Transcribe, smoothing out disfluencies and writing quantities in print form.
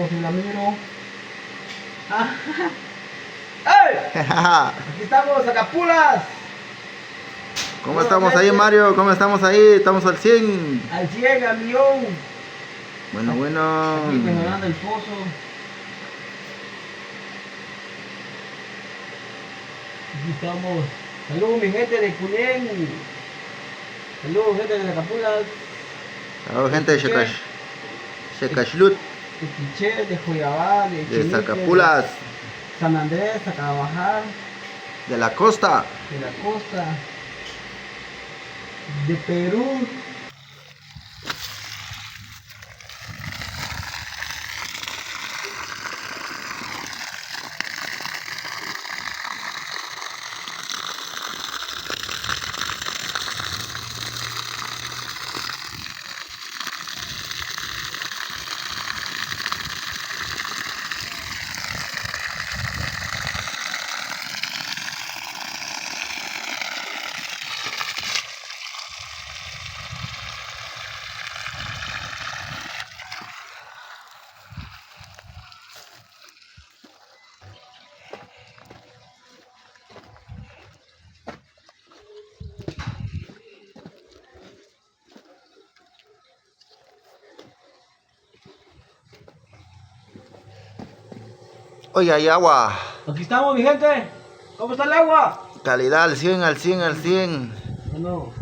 por si la miro. Ah, ¡Ey! Aquí estamos, Sacapulas. ¿Cómo estamos ahí, Mario? ¿Cómo estamos ahí? Estamos al 100. Al 100, al millón. Bueno. Aquí mejorando el pozo. Aquí estamos. Saludos mi gente de Cunén. Saludos gente de Sacapulas. Saludos, gente de Xecashlut, De Quiché, de Joyabá, de de Chinique, Zacapulas, San Andrés, Zacabajar, de la costa. de la costa, de Perú. Oye, hay agua. Aquí estamos mi gente. ¿Cómo está el agua? Calidad al 100, al 100, al 100. Bueno.